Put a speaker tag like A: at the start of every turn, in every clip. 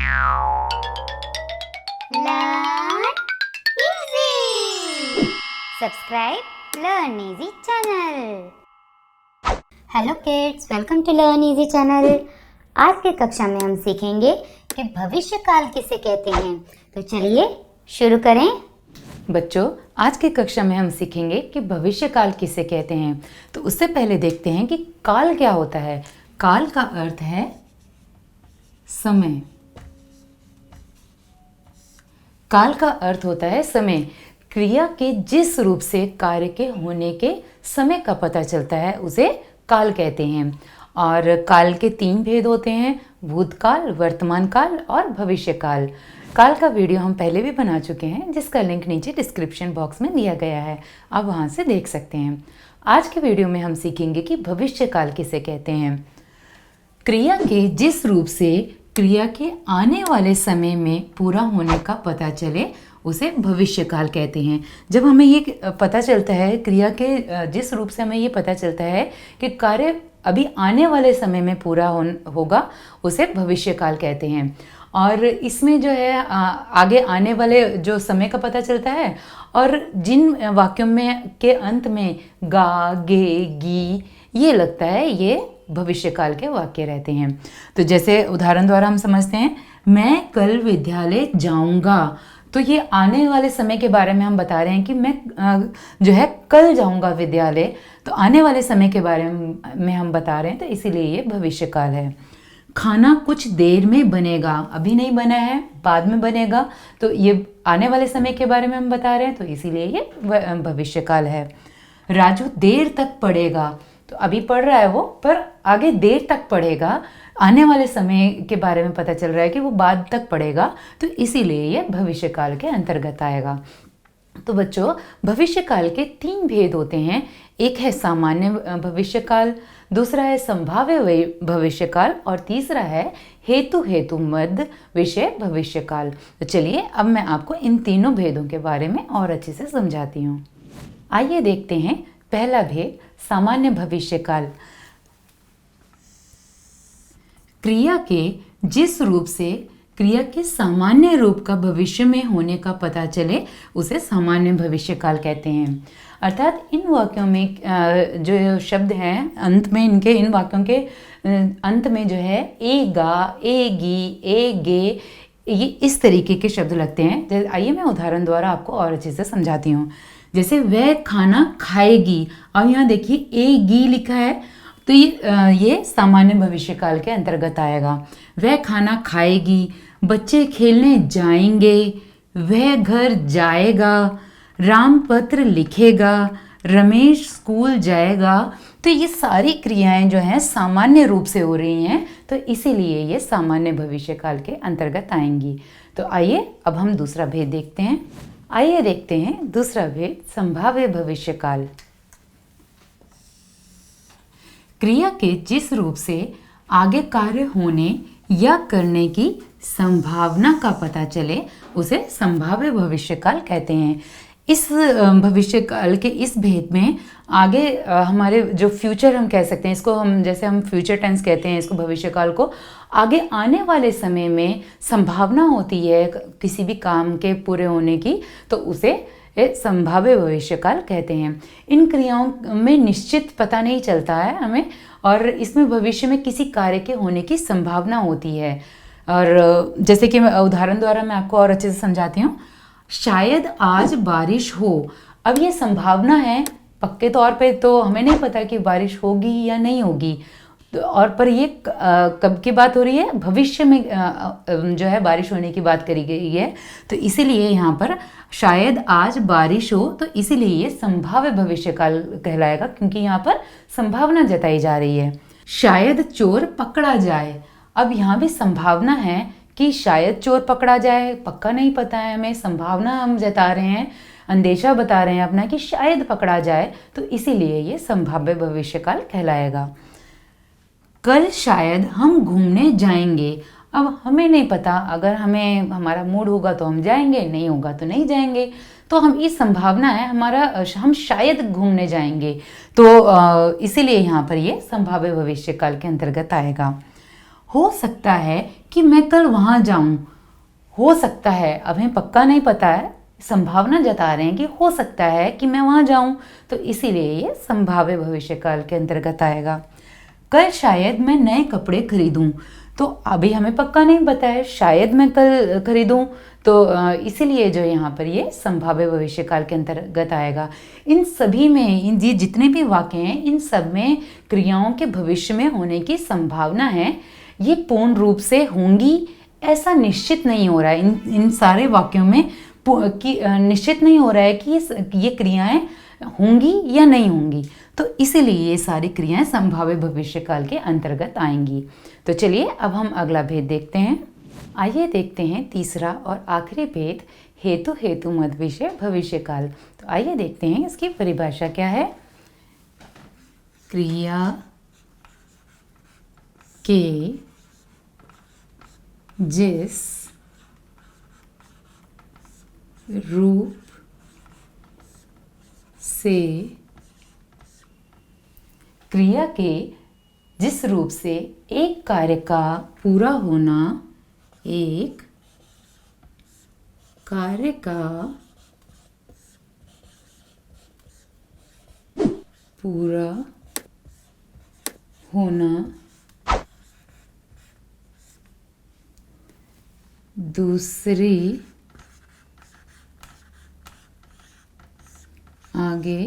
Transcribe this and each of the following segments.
A: Learn easy. Subscribe Learn Easy channel. Hello kids, welcome to learn easy channel. आज की कक्षा में हम सीखेंगे कि भविष्य काल किसे कहते हैं। तो चलिए शुरू करें।
B: बच्चों, आज की कक्षा में हम सीखेंगे कि भविष्य काल किसे कहते हैं। तो उससे पहले देखते हैं कि काल क्या होता है। काल का अर्थ है समय। काल का अर्थ होता है समय। क्रिया के जिस रूप से कार्य के होने के समय का पता चलता है उसे काल कहते हैं। और काल के 3 भेद होते हैं, भूतकाल, वर्तमान काल और भविष्य काल। काल का वीडियो हम पहले भी बना चुके हैं, जिसका लिंक नीचे डिस्क्रिप्शन बॉक्स में दिया गया है, आप वहां से देख सकते हैं। आज के वीडियो में हम सीखेंगे कि भविष्य काल किसे कहते हैं। क्रिया के जिस रूप से क्रिया के आने वाले समय में पूरा होने का पता चले उसे भविष्य काल कहते हैं। जब हमें ये पता चलता है, क्रिया के जिस रूप से हमें ये पता चलता है कि कार्य अभी आने वाले समय में पूरा होगा, उसे भविष्य काल कहते हैं। और इसमें जो है आगे आने वाले जो समय का पता चलता है, और जिन वाक्यों में के अंत में गा, गे, गी ये लगता है, ये भविष्य काल के वाक्य रहते हैं। तो जैसे उदाहरण द्वारा हम समझते हैं, मैं कल विद्यालय जाऊंगा। तो ये आने वाले समय के बारे में हम बता रहे हैं कि मैं जो है कल जाऊंगा विद्यालय। तो आने वाले समय के बारे में हम बता रहे हैं, तो इसीलिए ये भविष्य काल है। खाना कुछ देर में बनेगा, अभी नहीं बना है, बाद में बनेगा। तो ये आने वाले समय के बारे में हम बता रहे हैं, तो इसीलिए ये भविष्य काल है। राजू देर तक पढ़ेगा, तो अभी पढ़ रहा है वो, पर आगे देर तक पढ़ेगा। आने वाले समय के बारे में पता चल रहा है कि वो बाद तक पढ़ेगा, तो इसीलिए ये भविष्य काल के अंतर्गत आएगा। तो बच्चों, भविष्य काल के 3 भेद होते हैं। एक है सामान्य भविष्य काल, दूसरा है संभाव्य भविष्य काल, और तीसरा है हेतु मध्य विषय भविष्य काल। तो चलिए अब मैं आपको इन तीनों भेदों के बारे में और अच्छे से समझाती हूँ। आइए देखते हैं पहला भेद, सामान्य भविष्य काल। क्रिया के जिस रूप से क्रिया के सामान्य रूप का भविष्य में होने का पता चले उसे सामान्य भविष्य काल कहते हैं। अर्थात इन वाक्यों में जो शब्द हैं अंत में, इनके इन वाक्यों के अंत में जो है एगा, एगी, एगे, ये इस तरीके के शब्द लगते हैं। आइए मैं उदाहरण द्वारा आपको और अच्छे से समझाती हूँ। जैसे वह खाना खाएगी, अब यहाँ देखिए एगी लिखा है, तो ये सामान्य भविष्य काल के अंतर्गत आएगा। वह खाना खाएगी, बच्चे खेलने जाएंगे, वह घर जाएगा, राम पत्र लिखेगा, रमेश स्कूल जाएगा। तो ये सारी क्रियाएं जो हैं सामान्य रूप से हो रही हैं, तो इसीलिए ये सामान्य भविष्य काल के अंतर्गत आएंगी। तो आइए अब हम दूसरा भेद देखते हैं। आइए देखते हैं दूसरा भेद, संभाव्य भविष्य काल। क्रिया के जिस रूप से आगे कार्य होने या करने की संभावना का पता चले उसे संभाव्य भविष्य काल कहते हैं। इस भविष्य काल के इस भेद में आगे हमारे जो फ्यूचर हम कह सकते हैं, इसको हम जैसे हम फ्यूचर टेंस कहते हैं इसको, भविष्य काल को, आगे आने वाले समय में संभावना होती है किसी भी काम के पूरे होने की, तो उसे संभाव्य भविष्य काल कहते हैं। इन क्रियाओं में निश्चित पता नहीं चलता है हमें, और इसमें भविष्य में किसी कार्य के होने की संभावना होती है। और जैसे कि उदाहरण द्वारा मैं आपको और अच्छे से समझाती हूँ। शायद आज बारिश हो, अब ये संभावना है, पक्के तौर पे तो हमें नहीं पता कि बारिश होगी या नहीं होगी, और पर ये कब की बात हो रही है, भविष्य में जो है बारिश होने की बात करी गई है। तो इसीलिए यहाँ पर शायद आज बारिश हो, तो इसीलिए ये संभाव्य भविष्य काल कहलाएगा, क्योंकि यहाँ पर संभावना जताई जा रही है। शायद चोर पकड़ा जाए, अब यहाँ भी संभावना है कि शायद चोर पकड़ा जाए, पक्का नहीं पता है हमें, संभावना हम जता रहे हैं, अंदेशा बता रहे हैं अपना कि शायद पकड़ा जाए, तो इसीलिए ये संभाव्य भविष्य काल कहलाएगा। कल शायद हम घूमने जाएंगे, अब हमें नहीं पता, अगर हमें हमारा मूड होगा तो हम जाएंगे, नहीं होगा तो नहीं जाएंगे। तो हम इस संभावना है हम शायद घूमने जाएंगे, तो इसीलिए यहाँ पर ये संभाव्य भविष्य काल के अंतर्गत आएगा। हो सकता है कि मैं कल वहाँ जाऊँ, हो सकता है, अब हमें पक्का नहीं पता है, संभावना जता रहे हैं कि हो सकता है कि मैं वहाँ जाऊँ, तो इसीलिए ये संभाव्य भविष्यकाल के अंतर्गत आएगा। कल शायद मैं नए कपड़े खरीदूं, तो अभी हमें पक्का नहीं पता है, शायद मैं कल खरीदूं, तो इसीलिए जो यहाँ पर ये संभाव्य भविष्यकाल के अंतर्गत आएगा। इन सभी में, इन ये जितने भी वाक्य हैं, इन सब में क्रियाओं के भविष्य में होने की संभावना है। ये पूर्ण रूप से होंगी ऐसा निश्चित नहीं हो रहा है। इन सारे वाक्यों में निश्चित नहीं हो रहा है कि ये क्रियाएं होंगी या नहीं होंगी, तो इसीलिए ये सारी क्रियाएं संभाव्य भविष्यकाल के अंतर्गत आएंगी। तो चलिए अब हम अगला भेद देखते हैं। आइए देखते हैं तीसरा और आखिरी भेद, हेतु हेतु मद विषय भविष्यकाल। तो आइए देखते हैं इसकी परिभाषा क्या है। क्रिया के जिस रूप से क्रिया के जिस रूप से एक कार्य का पूरा होना, एक कार्य का पूरा होना दूसरी आगे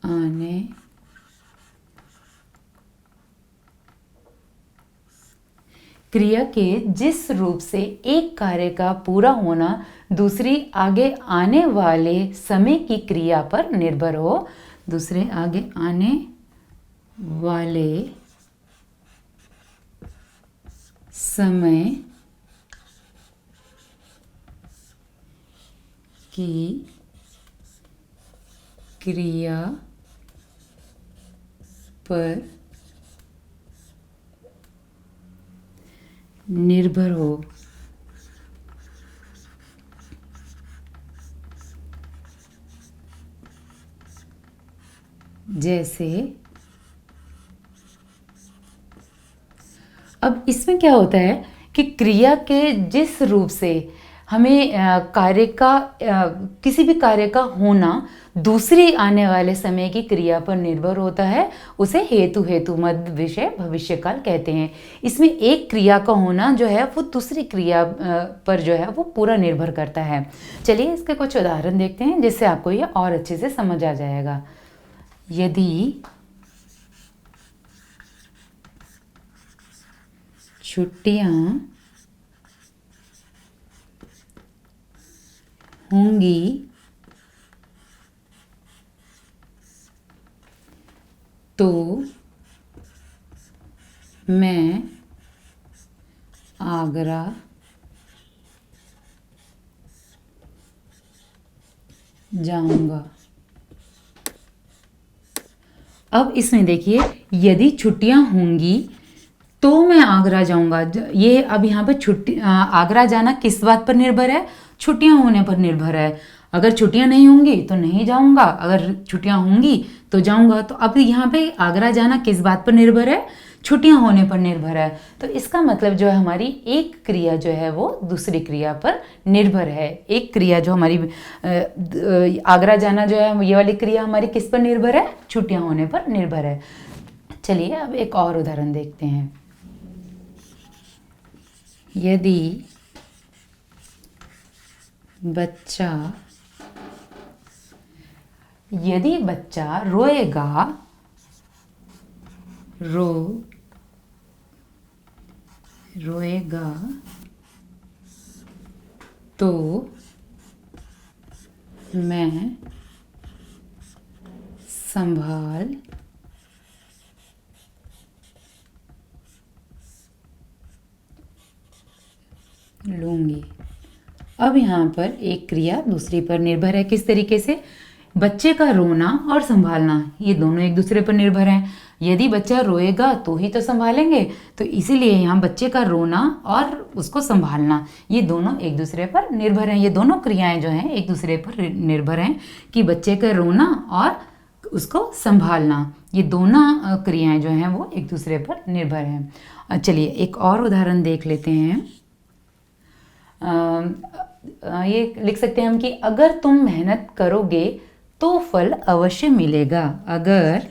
B: आने क्रिया के जिस रूप से एक कार्य का पूरा होना दूसरी आगे आने वाले समय की क्रिया पर निर्भर हो, दूसरे आगे आने वाले समय की क्रिया पर निर्भर हो। जैसे अब इसमें क्या होता है कि क्रिया के जिस रूप से हमें कार्य का किसी भी कार्य का होना दूसरी आने वाले समय की क्रिया पर निर्भर होता है, उसे हेतु हेतु मद विषय भविष्यकाल कहते हैं। इसमें एक क्रिया का होना जो है वो दूसरी क्रिया पर जो है वो पूरा निर्भर करता है। चलिए इसके कुछ उदाहरण देखते हैं जिससे आपको ये और अच्छे से समझ आ जाएगा। यदि छुट्टियां होंगी तो मैं आगरा जाऊंगा। अब इसमें देखिए, यदि छुट्टियां होंगी तो मैं आगरा जाऊंगा। ये अब यहाँ पर आगरा जाना किस बात पर निर्भर है? छुट्टियां होने पर निर्भर है। अगर छुट्टियां नहीं होंगी तो नहीं जाऊंगा, अगर छुट्टियां होंगी तो जाऊंगा। तो अब यहाँ पे आगरा जाना किस बात पर निर्भर है? छुट्टियां होने पर निर्भर है। तो इसका मतलब जो है हमारी एक क्रिया जो है वो दूसरी क्रिया पर निर्भर है। एक क्रिया जो हमारी आगरा जाना जो है, ये वाली क्रिया हमारी किस पर निर्भर है? छुट्टियां होने पर निर्भर है। चलिए अब एक और उदाहरण देखते हैं। यदि बच्चा रोएगा तो मैं संभाल लूंगी। अब यहाँ पर एक क्रिया दूसरी पर निर्भर है। किस तरीके से? बच्चे का रोना और संभालना, ये दोनों एक दूसरे पर निर्भर हैं। यदि बच्चा रोएगा तो ही तो संभालेंगे, तो इसीलिए यहाँ बच्चे का रोना और उसको संभालना, ये दोनों एक दूसरे पर निर्भर हैं। ये दोनों क्रियाएं जो हैं एक दूसरे पर निर्भर हैं कि बच्चे का रोना और उसको संभालना, ये दोनों क्रियाएं जो हैं वो एक दूसरे पर निर्भर हैं। चलिए एक और उदाहरण देख लेते हैं। ये लिख सकते हैं हम कि अगर तुम मेहनत करोगे तो फल अवश्य मिलेगा। अगर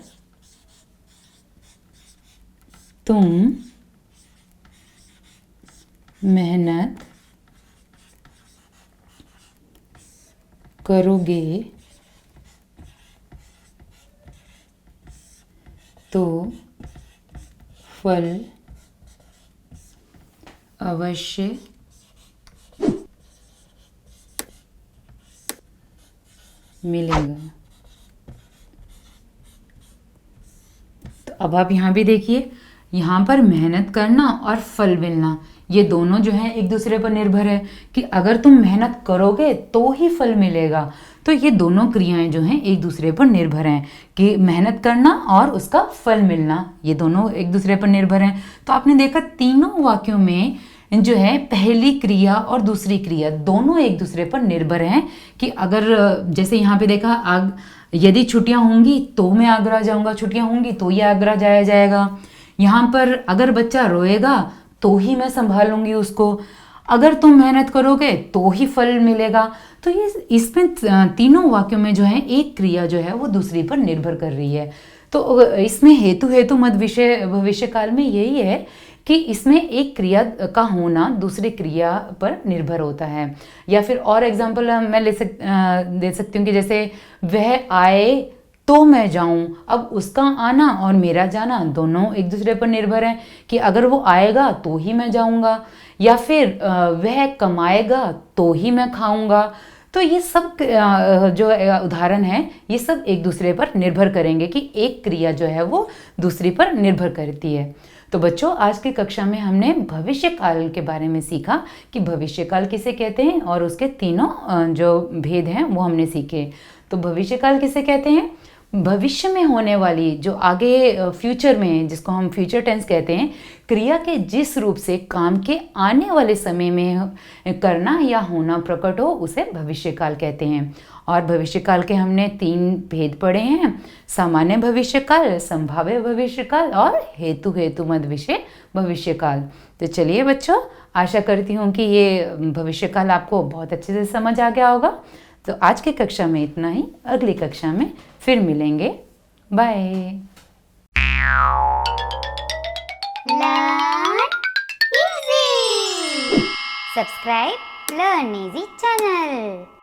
B: तुम मेहनत करोगे तो फल अवश्य मिलेगा। तो अब आप यहाँ भी देखिए, यहाँ पर मेहनत करना और फल मिलना, ये दोनों जो हैं एक दूसरे पर निर्भर है कि अगर तुम मेहनत करोगे तो ही फल मिलेगा। तो ये दोनों क्रियाएं जो हैं एक दूसरे पर निर्भर हैं कि मेहनत करना और उसका फल मिलना, ये दोनों एक दूसरे पर निर्भर हैं। तो आपने देखा तीनों वाक्यों में जो है पहली क्रिया और दूसरी क्रिया दोनों एक दूसरे पर निर्भर हैं कि अगर जैसे यहाँ पे देखा यदि छुट्टियां होंगी तो मैं आगरा जाऊंगा, छुट्टियां होंगी तो ये आगरा जाया जाएगा। यहाँ पर अगर बच्चा रोएगा तो ही मैं संभालूंगी उसको, अगर तुम मेहनत करोगे तो ही फल मिलेगा। तो ये इसमें तीनों वाक्यों में जो है एक क्रिया जो है वो दूसरी पर निर्भर कर रही है। तो इसमें हेतु मत विषय भविष्य काल में यही है कि इसमें एक क्रिया का होना दूसरी क्रिया पर निर्भर होता है। या फिर और एग्जांपल मैं दे सकती हूँ कि जैसे वह आए तो मैं जाऊं। अब उसका आना और मेरा जाना दोनों एक दूसरे पर निर्भर हैं कि अगर वो आएगा तो ही मैं जाऊंगा, या फिर वह कमाएगा तो ही मैं खाऊंगा। तो ये सब जो उदाहरण है ये सब एक दूसरे पर निर्भर करेंगे कि एक क्रिया जो है वो दूसरी पर निर्भर करती है। तो बच्चों आज की कक्षा में हमने भविष्य काल के बारे में सीखा कि भविष्य काल किसे कहते हैं और उसके तीनों जो भेद हैं वो हमने सीखे। तो भविष्य काल किसे कहते हैं? भविष्य में होने वाली जो आगे फ्यूचर में, जिसको हम फ्यूचर टेंस कहते हैं, क्रिया के जिस रूप से काम के आने वाले समय में करना या होना प्रकट हो उसे भविष्य काल कहते हैं। और भविष्य काल के हमने 3 भेद पढ़े हैं, सामान्य भविष्य काल, संभाव्य भविष्य काल और हेतुमत विषय भविष्य काल। तो चलिए बच्चों, आशा करती हूँ कि ये भविष्य काल आपको बहुत अच्छे से समझ आ गया होगा। तो आज की कक्षा में इतना ही, अगली कक्षा में फिर मिलेंगे। Bye.
A: Learn easy. Subscribe Learn Easy channel.